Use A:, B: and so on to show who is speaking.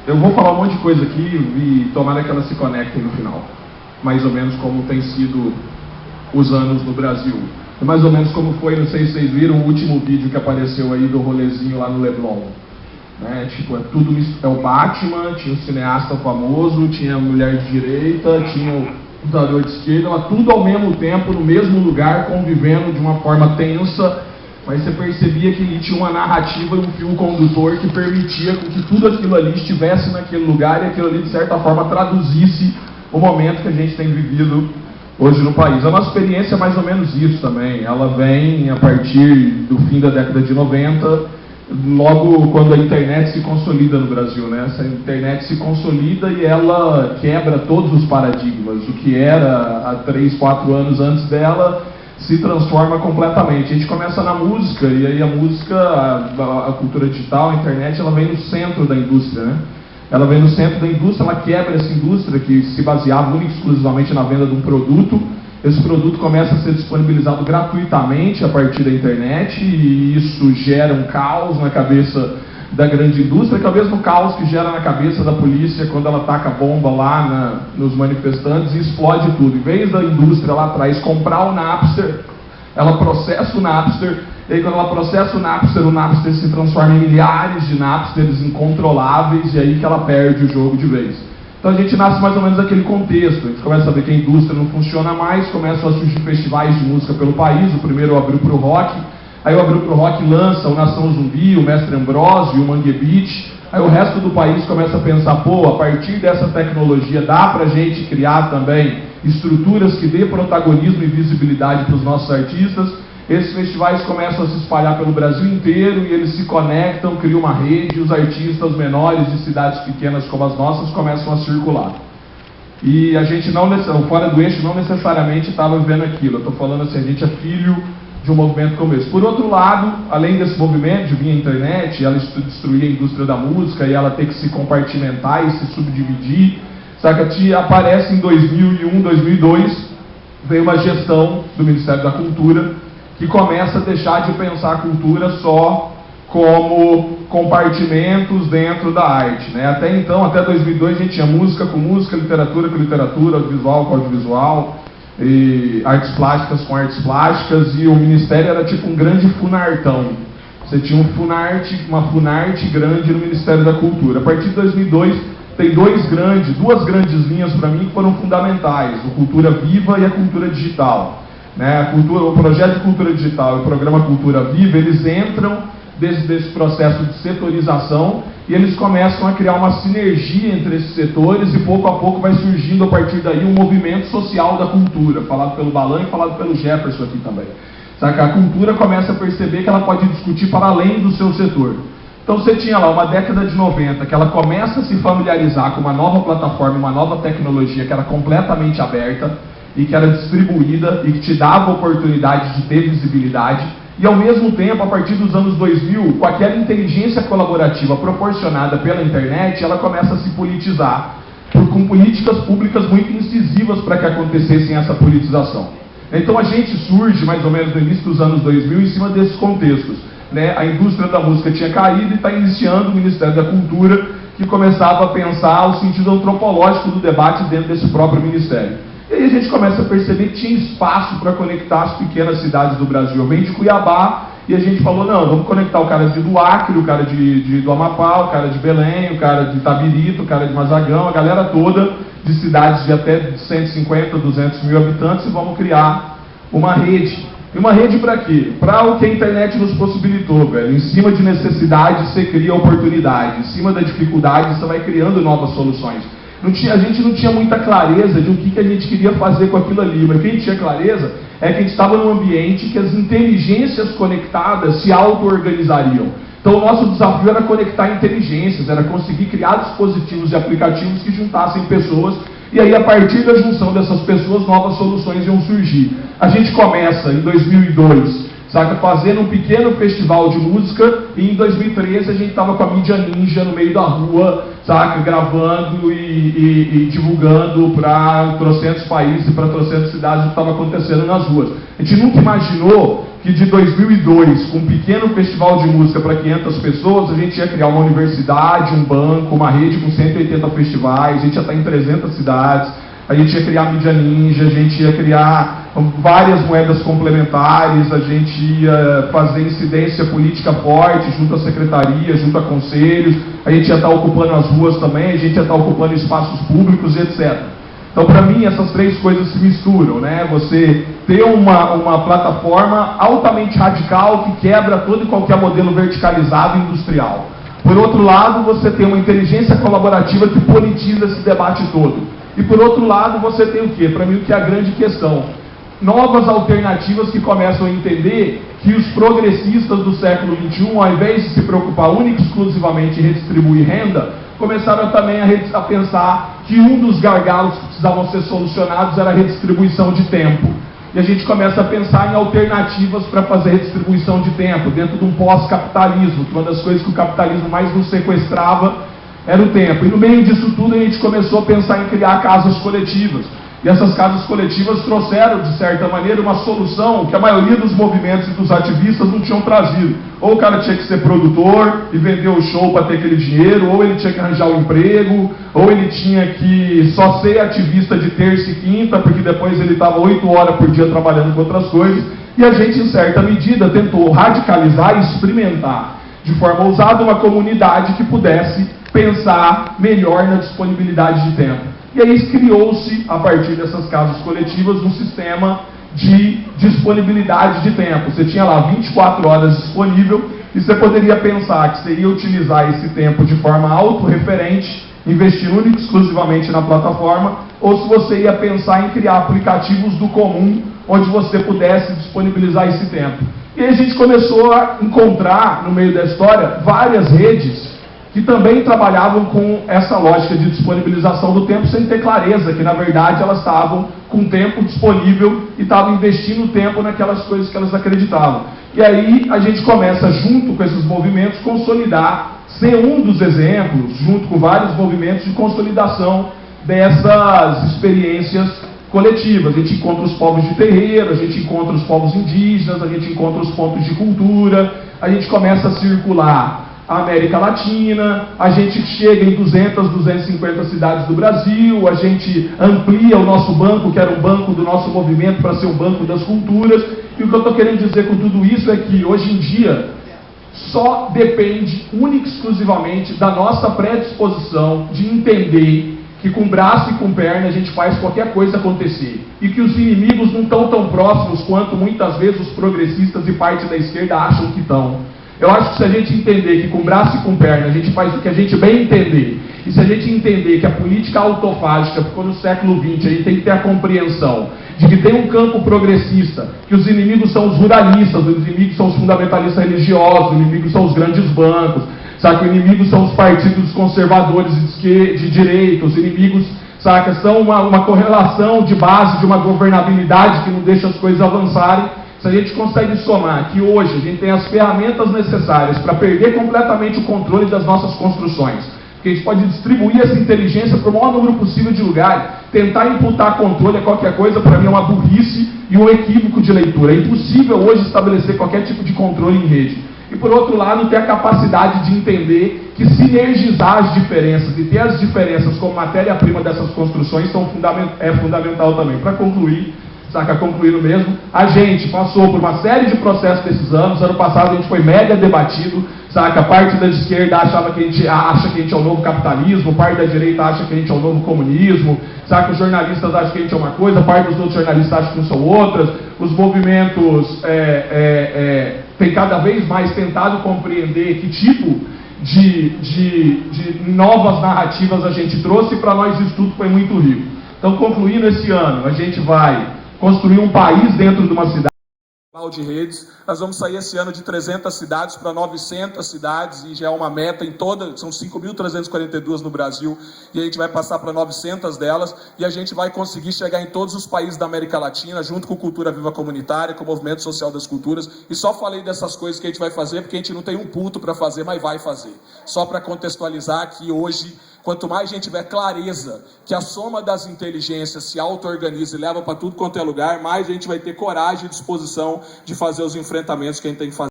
A: Eu vou falar um monte de coisa aqui e tomara que elas se conectem no final. Mais ou menos como tem sido os anos no Brasil. Mais ou menos como foi, não sei se vocês viram, o último vídeo que apareceu aí do rolezinho lá no Leblon. Né? Tipo, é o Batman, tinha o cineasta famoso, tinha a mulher de direita, tinha o computador de esquerda, mas tudo ao mesmo tempo, no mesmo lugar, convivendo de uma forma tensa, mas você percebia que ele tinha uma narrativa e um fio condutor que permitia que tudo aquilo ali estivesse naquele lugar e aquilo ali, de certa forma, traduzisse o momento que a gente tem vivido hoje no país. A nossa experiência é mais ou menos isso também. Ela vem a partir do fim da década de 90, logo quando a internet se consolida no Brasil, né? Essa internet se consolida e ela quebra todos os paradigmas. O que era há 3, 4 anos antes dela se transforma completamente. A gente começa na música, e aí a música, a cultura digital, a internet, ela vem no centro da indústria, né? Ela vem no centro da indústria, ela quebra essa indústria que se baseava única e exclusivamente na venda de um produto. Esse produto começa a ser disponibilizado gratuitamente a partir da internet, e isso gera um caos na cabeça da grande indústria, que é o mesmo caos que gera na cabeça da polícia quando ela taca bomba lá nos manifestantes e explode tudo. Em vez da indústria lá atrás comprar o Napster, ela processa o Napster, e aí quando ela processa o Napster se transforma em milhares de Napsters incontroláveis, e aí que ela perde o jogo de vez. Então a gente nasce mais ou menos naquele contexto. A gente começa a ver que a indústria não funciona mais, começam a surgir festivais de música pelo país. O primeiro abriu para o rock, aí o Abriu para o Rock lança o Nação Zumbi, o Mestre Ambrósio, o Mangue Beat. Aí o resto do país começa a pensar, pô, a partir dessa tecnologia dá pra gente criar também estruturas que dê protagonismo e visibilidade para os nossos artistas. Esses festivais começam a se espalhar pelo Brasil inteiro e eles se conectam, criam uma rede, e os artistas menores de cidades pequenas como as nossas começam a circular. E a gente fora do eixo, não necessariamente estava vivendo aquilo. Eu estou falando assim, a gente é filho de um movimento como esse. Por outro lado, além desse movimento de vir a internet, ela destruir a indústria da música e ela ter que se compartimentar e se subdividir, saca? Aparece em 2001, 2002, veio uma gestão do Ministério da Cultura que começa a deixar de pensar a cultura só como compartimentos dentro da arte, né? Até então, até 2002, a gente tinha música com música, literatura com literatura, audiovisual com audiovisual, e artes plásticas com artes plásticas, e o Ministério era tipo um grande funartão. Você tinha uma funarte grande no Ministério da Cultura. A partir de 2002, tem duas grandes linhas para mim que foram fundamentais: a cultura viva e a cultura digital. Né? O projeto de cultura digital e o programa Cultura Viva, eles entram desse processo de setorização e eles começam a criar uma sinergia entre esses setores, e pouco a pouco vai surgindo a partir daí um movimento social da cultura, falado pelo Balan e falado pelo Jefferson aqui também. Sabe? A cultura começa a perceber que ela pode discutir para além do seu setor. Então você tinha lá uma década de 90 que ela começa a se familiarizar com uma nova plataforma, uma nova tecnologia que era completamente aberta e que era distribuída e que te dava a oportunidade de ter visibilidade. E ao mesmo tempo, a partir dos anos 2000, com aquela inteligência colaborativa proporcionada pela internet, ela começa a se politizar, com políticas públicas muito incisivas para que acontecesse essa politização. Então a gente surge mais ou menos no início dos anos 2000 em cima desses contextos. Né? A indústria da música tinha caído e está iniciando o Ministério da Cultura, que começava a pensar o sentido antropológico do debate dentro desse próprio ministério. E aí a gente começa a perceber que tinha espaço para conectar as pequenas cidades do Brasil. Eu venho de Cuiabá e a gente falou, não, vamos conectar o cara do Acre, o cara do Amapá, o cara de Belém, o cara de Itabirito, o cara de Mazagão, a galera toda de cidades de até 150, 200 mil habitantes, e vamos criar uma rede. E uma rede para quê? Para o que a internet nos possibilitou, velho. Em cima de necessidade você cria oportunidade, em cima da dificuldade você vai criando novas soluções. A gente não tinha muita clareza de o que a gente queria fazer com aquilo ali, mas o que a gente tinha clareza é que a gente estava num ambiente que as inteligências conectadas se auto-organizariam. Então o nosso desafio era conectar inteligências, era conseguir criar dispositivos e aplicativos que juntassem pessoas, e aí a partir da junção dessas pessoas novas soluções iam surgir. A gente começa em 2002 saca? Fazendo um pequeno festival de música, e em 2013 a gente estava com a mídia ninja no meio da rua, saca? Gravando e divulgando para trocentos países e para trocentas cidades o que estava acontecendo nas ruas. A gente nunca imaginou que de 2002, com um pequeno festival de música para 500 pessoas, a gente ia criar uma universidade, um banco, uma rede com 180 festivais, a gente ia estar em 300 cidades, a gente ia criar a mídia ninja, a gente ia criar várias moedas complementares, a gente ia fazer incidência política forte junto à secretaria, junto a conselhos, a gente ia estar ocupando as ruas também, a gente ia estar ocupando espaços públicos e etc. Então, para mim, essas três coisas se misturam, né? Você ter uma plataforma altamente radical que quebra todo e qualquer modelo verticalizado industrial. Por outro lado, você tem uma inteligência colaborativa que politiza esse debate todo. E por outro lado, você tem o quê? Para mim, o que é a grande questão? Novas alternativas que começam a entender que os progressistas do século XXI, ao invés de se preocupar única e exclusivamente em redistribuir renda, começaram também a pensar que um dos gargalos que precisavam ser solucionados era a redistribuição de tempo. E a gente começa a pensar em alternativas para fazer redistribuição de tempo, dentro de um pós-capitalismo, que uma das coisas que o capitalismo mais nos sequestrava era o tempo. E no meio disso tudo a gente começou a pensar em criar casas coletivas. E essas casas coletivas trouxeram, de certa maneira, uma solução que a maioria dos movimentos e dos ativistas não tinham trazido. Ou o cara tinha que ser produtor e vender o show para ter aquele dinheiro, ou ele tinha que arranjar um emprego, ou ele tinha que só ser ativista de terça e quinta, porque depois ele estava 8 horas por dia trabalhando com outras coisas. E a gente, em certa medida, tentou radicalizar e experimentar, de forma ousada, uma comunidade que pudesse pensar melhor na disponibilidade de tempo. E aí criou-se, a partir dessas casas coletivas, um sistema de disponibilidade de tempo. Você tinha lá 24 horas disponível e você poderia pensar que você ia utilizar esse tempo de forma autorreferente, investindo única e exclusivamente na plataforma, ou se você ia pensar em criar aplicativos do comum, onde você pudesse disponibilizar esse tempo. E aí a gente começou a encontrar, no meio da história, várias redes que também trabalhavam com essa lógica de disponibilização do tempo sem ter clareza, que na verdade elas estavam com tempo disponível e estavam investindo tempo naquelas coisas que elas acreditavam. E aí a gente começa, junto com esses movimentos, consolidar, ser um dos exemplos, junto com vários movimentos de consolidação dessas experiências coletivas. A gente encontra os povos de terreiro, a gente encontra os povos indígenas, a gente encontra os pontos de cultura, a gente começa a circular a América Latina, a gente chega em 200, 250 cidades do Brasil, a gente amplia o nosso banco, que era um banco do nosso movimento, para ser um banco das culturas. E o que eu estou querendo dizer com tudo isso é que, hoje em dia, só depende, única e exclusivamente, da nossa predisposição de entender que com braço e com perna a gente faz qualquer coisa acontecer. E que os inimigos não estão tão próximos quanto muitas vezes os progressistas e parte da esquerda acham que estão. Eu acho que se a gente entender que com braço e com perna a gente faz o que a gente bem entender, e se a gente entender que a política autofágica ficou no século XX, a gente tem que ter a compreensão de que tem um campo progressista, que os inimigos são os ruralistas, os inimigos são os fundamentalistas religiosos, os inimigos são os grandes bancos, sabe? Os inimigos são os partidos conservadores de direita, os inimigos, saca, são uma correlação de base de uma governabilidade que não deixa as coisas avançarem. Se a gente consegue somar que hoje a gente tem as ferramentas necessárias para perder completamente o controle das nossas construções, que a gente pode distribuir essa inteligência para o maior número possível de lugares, tentar imputar controle a qualquer coisa, para mim é uma burrice e um equívoco de leitura. É impossível hoje estabelecer qualquer tipo de controle em rede. E por outro lado, ter a capacidade de entender que sinergizar as diferenças e ter as diferenças como matéria-prima dessas construções é fundamental também. Para concluir, saca, concluindo mesmo, a gente passou por uma série de processos desses anos. Ano passado a gente foi mega debatido, saca, a parte da esquerda acha que a gente é o novo capitalismo, parte da direita acha que a gente é o novo comunismo, saca, os jornalistas acham que a gente é uma coisa, parte dos outros jornalistas acham que não são outras, os movimentos têm cada vez mais tentado compreender que tipo de novas narrativas a gente trouxe, e para nós isso tudo foi muito rico. Então, concluindo, esse ano a gente vai construir um país dentro de uma cidade. de redes. Nós vamos sair esse ano de 300 cidades para 900 cidades e já é uma meta em todas, são 5.342 no Brasil e a gente vai passar para 900 delas e a gente vai conseguir chegar em todos os países da América Latina junto com Cultura Viva Comunitária, com o Movimento Social das Culturas. E só falei dessas coisas que a gente vai fazer porque a gente não tem um puto para fazer, mas vai fazer. Só para contextualizar que hoje, quanto mais a gente tiver clareza que a soma das inteligências se auto-organiza e leva para tudo quanto é lugar, mais a gente vai ter coragem e disposição de fazer os enfrentamentos que a gente tem que fazer.